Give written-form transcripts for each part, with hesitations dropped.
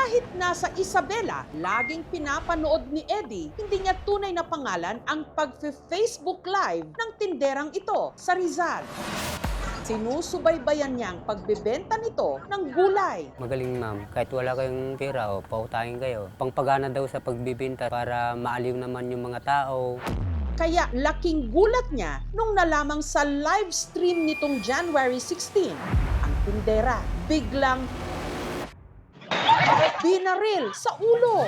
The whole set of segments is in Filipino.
Kahit nasa Isabela, laging pinapanood ni Eddie, hindi niya tunay na pangalan ang pag-Facebook Live ng tinderang ito sa Rizal. Sinusubaybayan niyang pagbebenta nito ng gulay. Magaling ma'am, kahit wala kayong pera o pautahin kayo. Pangpagana daw sa pagbibinta para maaliw naman yung mga tao. Kaya laking gulat niya nung nalamang sa live stream nitong January 16, ang tindera biglang binaril sa ulo.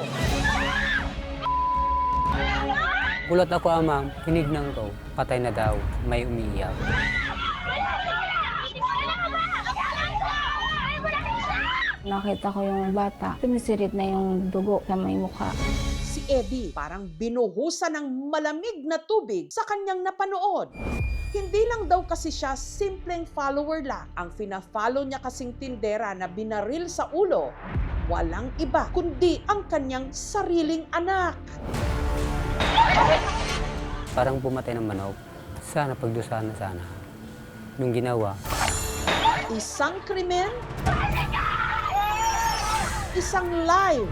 Gulat ako ma'am, tinignan ko, patay na daw, may umiiyak. Nakita ko yung bata, tumisirit na yung dugo sa may mukha. Si Eddie parang binuhusan ng malamig na tubig sa kanyang napanood. Hindi lang daw kasi siya simpleng follower lang. Ang fina-follow niya kasing tindera na binaril sa ulo, walang iba kundi ang kanyang sariling anak. Parang pumatay ng manok. Sana pagdusahan na sana. Nung ginawa, Isang krimen, isang live.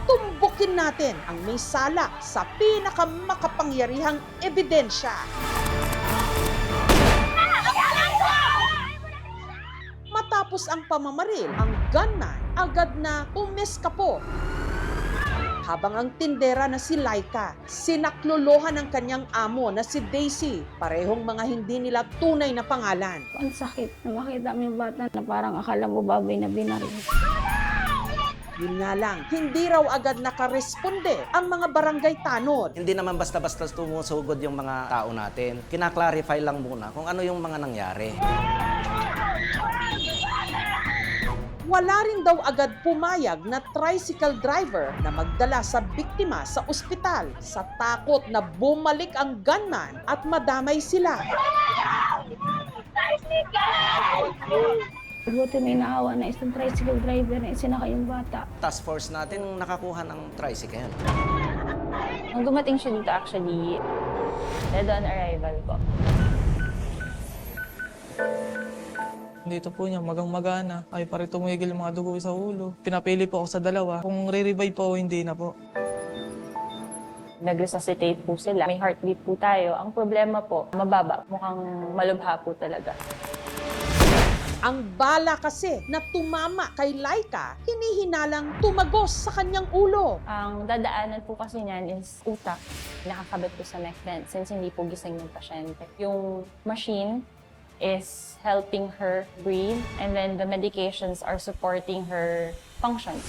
Tumbukin natin ang may sala sa pinakamakapangyarihang ebidensya. Matapos ang pamamaril, ang gunman agad na umeskapo. Habang ang tindera na si Laika, sinaklolohan ng kanyang amo na si Daisy, parehong mga hindi nila tunay na pangalan. Ang sakit na makita mo yung bata na parang akala mo baboy na binaril. Yun nga lang, hindi raw agad nakaresponde ang mga barangay tanod. Hindi naman basta-basta tumusugod yung mga tao natin. Kina-clarify lang muna kung ano yung mga nangyari. Wala rin daw agad pumayag na tricycle driver na magdala sa biktima sa ospital sa takot na bumalik ang gunman at madamay sila. Buti may naawa na isang tricycle driver na isinaka yung bata. Task force natin nakakuha ng tricycle. Nung dumating siya dito actually, dead on arrival po. Dito po niya, magang-magana. Ay, pare tumigil yung mga dugo sa ulo. Pinapili po ako sa dalawa. Kung re-revive po o hindi na po. Nag-resuscitate po sila. May heartbeat po tayo. Ang problema po, mababa. Mukhang malubha po talaga. Ang bala kasi na tumama kay Laika, hinihinalang tumagos sa kanyang ulo. Ang dadaanan po kasi niyan is utak. Nakakabit po sa neck vent since hindi po gising ng pasyente. Yung machine is helping her breathe and then the medications are supporting her functions.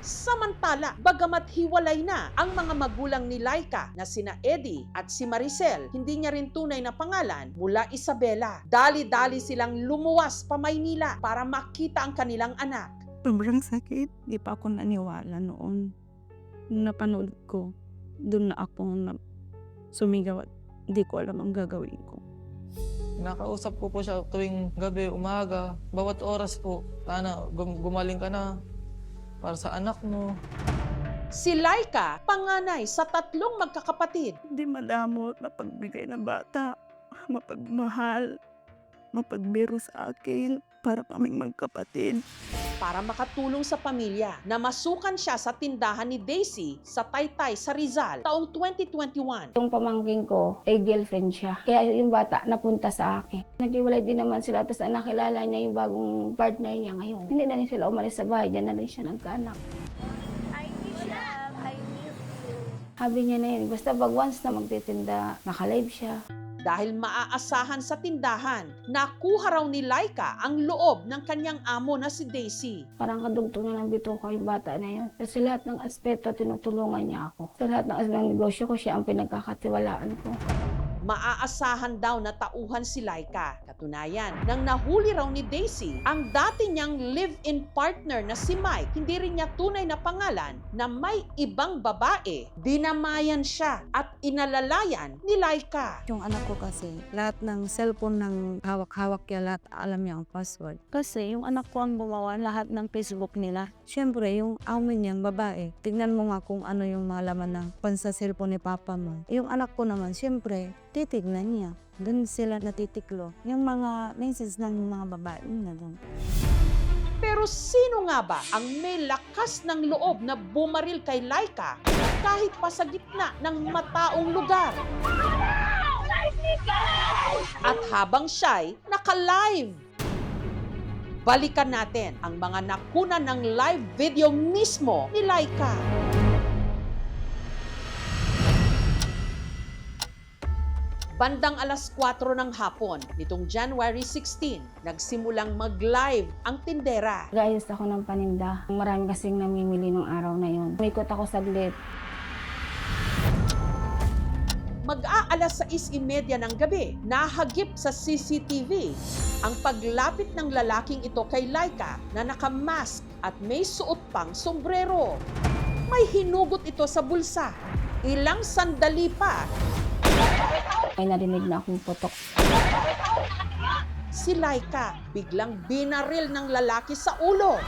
Samantala, bagamat hiwalay na ang mga magulang ni Laika na sina Eddie at si Maricel, hindi niya rin tunay na pangalan, mula Isabela. Dali-dali silang lumuwas pa Maynila para makita ang kanilang anak. Sobrang sakit. Di pa ako naniwala noon. Nung napanood ko, doon na ako sumigaw at di ko alam ang gagawin ko. Nakausap ko po siya tuwing gabi, umaga, bawat oras po. Sana gumaling ka na para sa anak mo. Si Laika, panganay sa 3 magkakapatid. Hindi madamot, mapagbigay ng bata, mapagmahal, mapagbiro sa akin para kaming magkapatid. Para makatulong sa pamilya, namasukan siya sa tindahan ni Daisy sa Taytay sa Rizal taong 2021. Yung pamangking ko, ay girlfriend siya. Kaya yung bata napunta sa akin. Naghiwalay din naman sila, tapos nakilala niya yung bagong partner niya ngayon. Hindi na rin sila umalis sa bahay, dyan na rin siya nagkaanak. Sabi niya na yun, basta pag once na magtitinda, nakalive siya. Dahil maaasahan sa tindahan, nakuha raw ni Laika ang loob ng kanyang amo na si Daisy. Parang kadugtungan ng bituka yung bata na yun. Kasi lahat ng aspeto, tinutulungan niya ako. Sa lahat ng negosyo ko, siya ang pinagkakatiwalaan ko. Maaasahan daw na tauhan si Laika. Katunayan, nang nahuli raw ni Daisy, ang dati niyang live-in partner na si Mike, hindi rin niya tunay na pangalan na may ibang babae. Dinamayan siya at inalalayan ni Laika. Yung anak ko kasi, lahat ng cellphone ng hawak-hawak niya, lahat alam niya ang password. Kasi yung anak ko ang gumawa lahat ng Facebook nila. Siyempre, yung amin niyang babae, tignan mo nga kung ano yung malaman ng pansa cellphone ni papa mo. Yung anak ko naman, siyempre, titignan niya. Doon sila natitiklo. Yung mga message ng mga babae na doon. Pero sino nga ba ang may lakas ng loob na bumaril kay Laika kahit pa sa gitna ng mataong lugar? At habang siya'y naka-live. Balikan natin ang mga nakunan ng live video mismo ni Laika. Bandang alas 4 ng hapon, nitong January 16, nagsimulang mag-live ang tindera. Gayos ako ng paninda. Marami kasing namimili nung araw na yun. Umikot ako saglit. Mag-aalas 6:30 ng gabi, nahagip sa CCTV ang paglapit ng lalaking ito kay Laika na nakamask at may suot pang sombrero. May hinugot ito sa bulsa. Ilang sandali pa, May narinig na akong putok. si Laika biglang binaril ng lalaki sa ulo.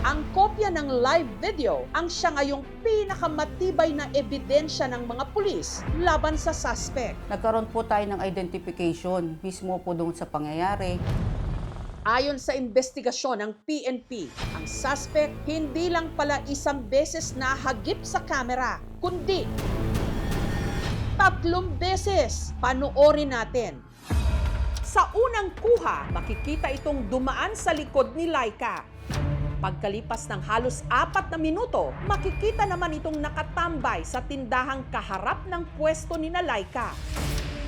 Ang kopya ng live video ang siya ngayong pinakamatibay na ebidensya ng mga pulis laban sa suspect. Nagkaroon po tayo ng identification mismo po doon sa pangyayari. Ayon sa investigasyon ng PNP, ang suspect hindi lang pala isang beses nahagip sa kamera, kundi 3 beses. Panoorin natin. Sa unang kuha, makikita itong dumaan sa likod ni Laika. Pagkalipas ng halos 4 na minuto, makikita naman itong nakatambay sa tindahang kaharap ng pwesto ni Laika.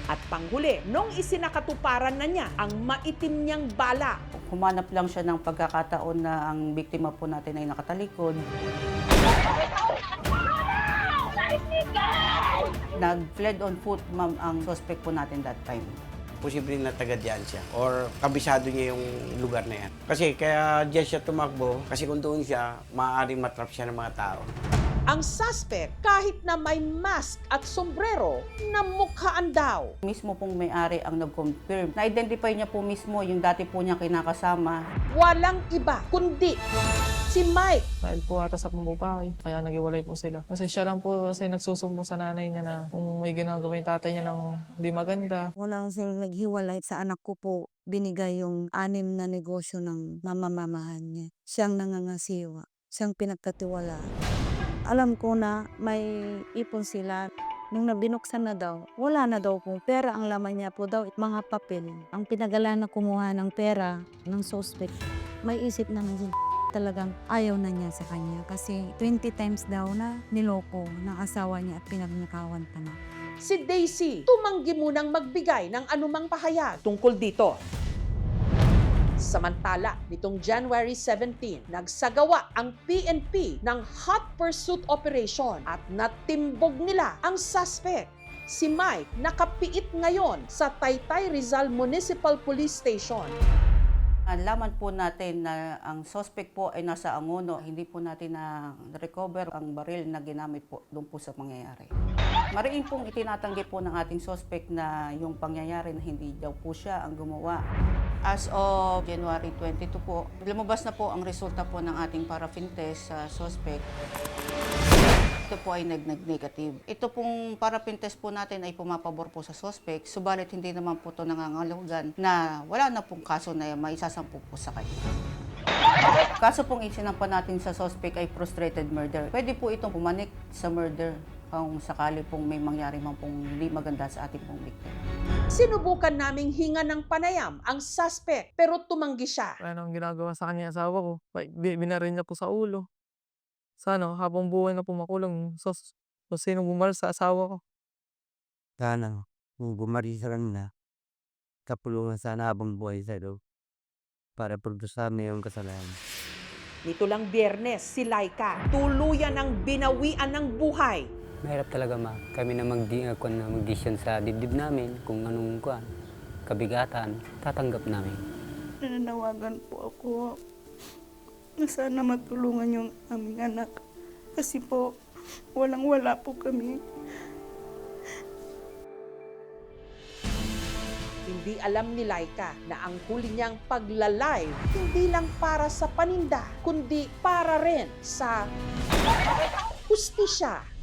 At panghuli, nung isinakatuparan na niya ang maitim niyang bala. Humanap lang siya ng pagkakataon na ang biktima po natin ay nakatalikod. Nag-fled on foot, ma'am, ang suspect po natin that time. Posibleng na taga diyan siya or kabisado niya yung lugar na yan. Kasi kaya diyan siya tumakbo kasi kung doon siya, maaaring matrap siya ng mga tao. Ang suspect, kahit na may mask at sombrero, namukhaan daw. Mismo pong may-ari ang nag-confirm. Na-identify niya po mismo yung dati po niya kinakasama. Walang iba, kundi si Mike. Dahil po ata sa pambabae, kaya naghiwalay po sila. Kasi siya lang po kasi nagsusumbong sa nanay niya na kung may ginagawa yung tatay niya ng hindi maganda. Walang sila naghiwalay sa anak ko po. Binigay yung 6 na negosyo ng mamamamahan niya. Siyang nangangasiwa. Siyang pinagkatiwalaan. Alam ko na may ipon sila. Nung nabinuksan na daw, wala na daw pong pera. Ang laman niya po daw, mga papel. Ang pinagala na kumuha ng pera ng suspect, may isip naman siya talagang ayaw na niya sa kanya. Kasi 20 times daw na niloko ng asawa niya at pinagnakawan pa na. Si Daisy, tumanggi munang magbigay ng anumang pahayag tungkol dito. Samantala, nitong January 17, nagsagawa ang PNP ng hot pursuit operation at natimbog nila ang suspect. Si Mike nakapiit ngayon sa Taytay Rizal Municipal Police Station. Alaman po natin na ang suspect po ay nasa Angono. Hindi po natin na-recover ang baril na ginamit po doon po sa pangyayari. Mariin pong itinatanggi po ng ating suspect na yung pangyayari na hindi daw po siya ang gumawa. As of January 22 po, lumabas na po ang resulta po ng ating paraffin test sa suspect. Ito po ay nag-negative. Ito pong paraffin test po natin ay pumapabor po sa suspect, subalit hindi naman po ito nangangahulugan na wala na pong kaso na may sasampu po sa kanya. Kaso pong isinampa natin sa suspect ay frustrated murder. Pwede po itong pumanik sa murder kung sakali pong may mangyari man pong hindi maganda sa ating pong victim. Sinubukan naming hinga ng panayam ang suspect pero tumanggi siya. Ano ang ginagawa sa kanya asawa ko? Binaril niya po sa ulo. Sana habang buhay na po makulong. So sino bumaril sa asawa ko? Sana, kung bumari sa kanila, kapulungan sana habang buhay sa loob para produsar na yung kasalanan. Nito lang Biyernes, si Laika tuluyan ng binawian ng buhay. Mahirap talaga kami na mag-decision sa dibdib namin kung anong kabigatan, tatanggap namin. Nananawagan po ako na sana matulungan yung aming anak. Kasi po, walang-wala po kami. Hindi alam ni Laika na ang huli niyang pagla-live hindi lang para sa paninda, kundi para rin sa hustisya.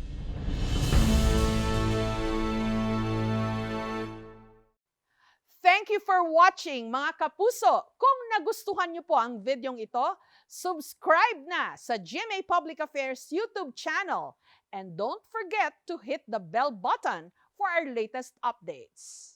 Thank you for watching, mga kapuso. Kung nagustuhan niyo po ang videong ito, subscribe na sa GMA Public Affairs YouTube channel. And don't forget to hit the bell button for our latest updates.